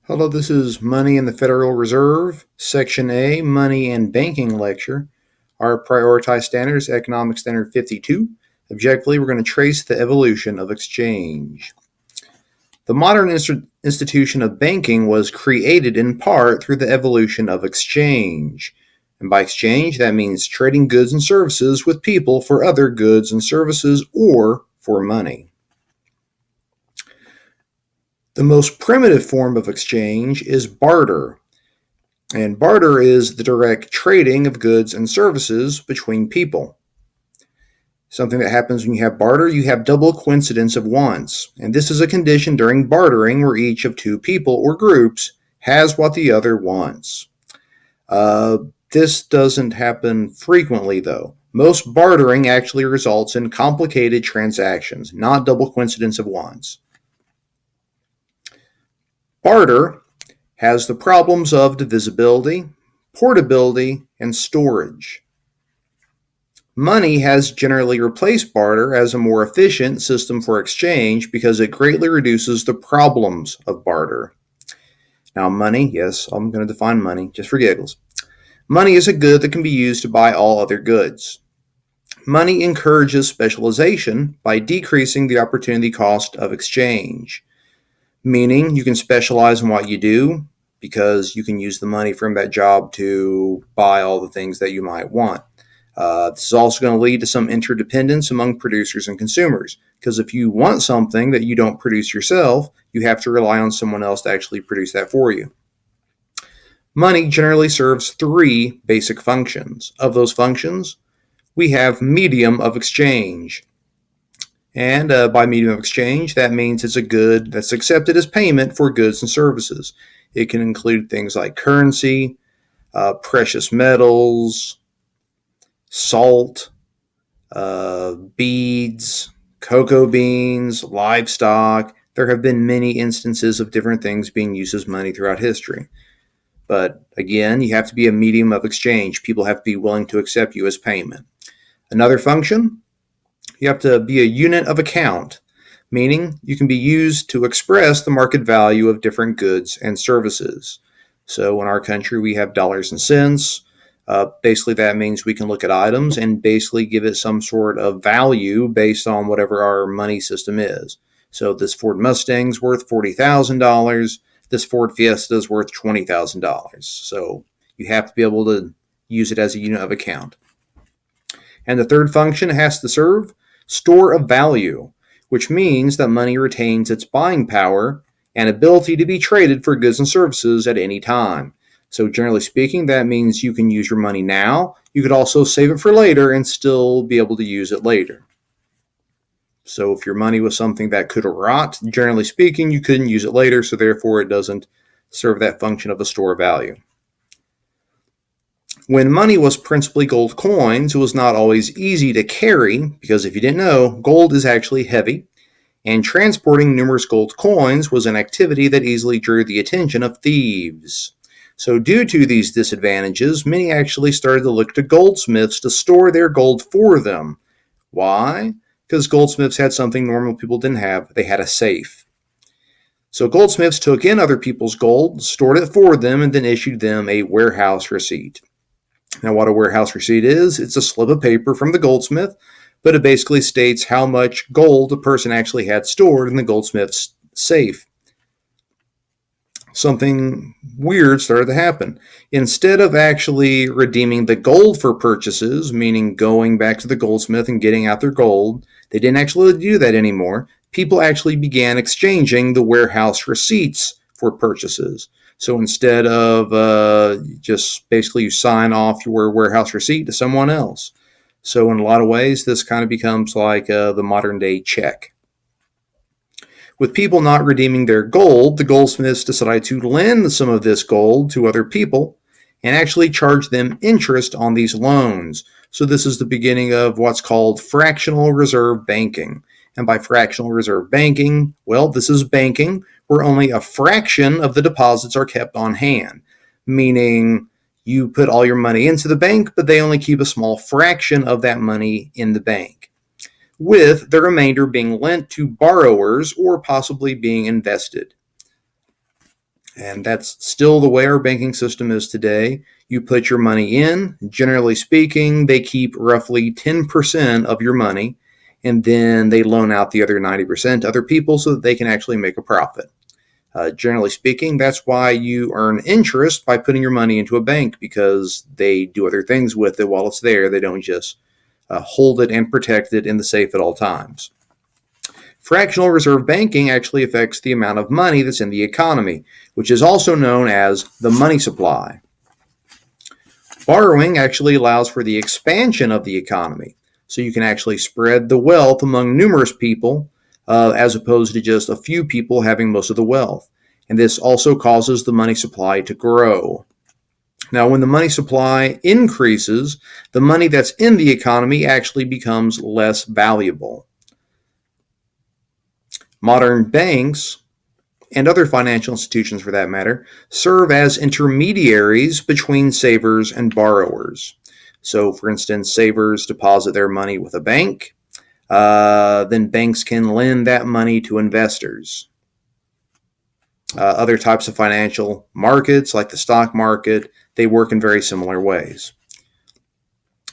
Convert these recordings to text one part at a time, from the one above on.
Hello, this is Money in the Federal Reserve, Section A, Money and Banking Lecture. Our prioritized standard is Economic Standard 52. Objectively, we're going to trace the evolution of exchange. The modern institution of banking was created in part through the evolution of exchange. And by exchange, that means trading goods and services with people for other goods and services or for money. The most primitive form of exchange is barter. And barter is the direct trading of goods and services between people. Something that happens when you have barter, you have double coincidence of wants. And this is a condition during bartering where each of two people or groups has what the other wants. This doesn't happen frequently, though. Most bartering actually results in complicated transactions, not double coincidence of wants. Barter has the problems of divisibility, portability, and storage. Money has generally replaced barter as a more efficient system for exchange because it greatly reduces the problems of barter. Now, money, yes, I'm going to define money just for giggles. Money is a good that can be used to buy all other goods. Money encourages specialization by decreasing the opportunity cost of exchange, meaning you can specialize in what you do because you can use the money from that job to buy all the things that you might want. This is also going to lead to some interdependence among producers and consumers, because if you want something that you don't produce yourself, you have to rely on someone else to actually produce that for you. Money generally serves three basic functions. Of those functions, we have medium of exchange. And by medium of exchange, that means it's a good that's accepted as payment for goods and services. It can include things like currency, precious metals, salt, beads, cocoa beans, livestock. There have been many instances of different things being used as money throughout history. But again, you have to be a medium of exchange. People have to be willing to accept you as payment. Another function, you have to be a unit of account, meaning you can be used to express the market value of different goods and services. So in our country, we have dollars and cents. Basically, that means we can look at items and basically give it some sort of value based on whatever our money system is. So this Ford Mustang's worth $40,000. This Ford Fiesta is worth $20,000. So you have to be able to use it as a unit of account. And the third function has to serve store of value, which means that money retains its buying power and ability to be traded for goods and services at any time. So generally speaking, that means you can use your money now. You could also save it for later and still be able to use it later. So if your money was something that could rot, generally speaking, you couldn't use it later, so therefore it doesn't serve that function of a store of value. When money was principally gold coins, it was not always easy to carry because if you didn't know, gold is actually heavy, and transporting numerous gold coins was an activity that easily drew the attention of thieves. So due to these disadvantages, many actually started to look to goldsmiths to store their gold for them. Why? Because goldsmiths had something normal people didn't have. They had a safe. So goldsmiths took in other people's gold, stored it for them, and then issued them a warehouse receipt. Now, what a warehouse receipt is, it's a slip of paper from the goldsmith, but it basically states how much gold a person actually had stored in the goldsmith's safe. Something weird started to happen. Instead of actually redeeming the gold for purchases, meaning going back to the goldsmith and getting out their gold, they didn't actually do that anymore. People actually began exchanging the warehouse receipts for purchases. So instead of just basically you sign off your warehouse receipt to someone else. So in a lot of ways, this kind of becomes like the modern day check. With people not redeeming their gold, the goldsmiths decided to lend some of this gold to other people and actually charge them interest on these loans. So this is the beginning of what's called fractional reserve banking. And by fractional reserve banking, well, this is banking where only a fraction of the deposits are kept on hand, meaning you put all your money into the bank, but they only keep a small fraction of that money in the bank, with the remainder being lent to borrowers or possibly being invested. And that's still the way our banking system is today. You put your money in, generally speaking, they keep roughly 10% of your money, and then they loan out the other 90% to other people so that they can actually make a profit. Generally speaking, that's why you earn interest by putting your money into a bank, because they do other things with it while it's there. They don't just hold it and protect it in the safe at all times. Fractional reserve banking actually affects the amount of money that's in the economy, which is also known as the money supply. Borrowing actually allows for the expansion of the economy, so you can actually spread the wealth among numerous people, as opposed to just a few people having most of the wealth. And this also causes the money supply to grow. Now, when the money supply increases, the money that's in the economy actually becomes less valuable. Modern banks, and other financial institutions for that matter, serve as intermediaries between savers and borrowers. So, for instance, savers deposit their money with a bank. Then banks can lend that money to investors. Other types of financial markets, like the stock market, they work in very similar ways.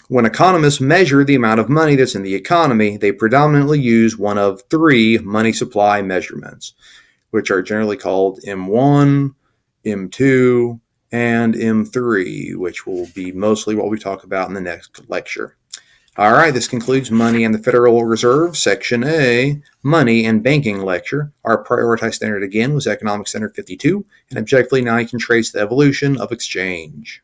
When economists measure the amount of money that's in the economy, they predominantly use one of three money supply measurements, which are generally called M1, M2, and M3, which will be mostly what we talk about in the next lecture. All right, this concludes Money and the Federal Reserve, Section A, Money and Banking lecture. Our prioritized standard again was Economics Standard 52, and objectively now you can trace the evolution of exchange.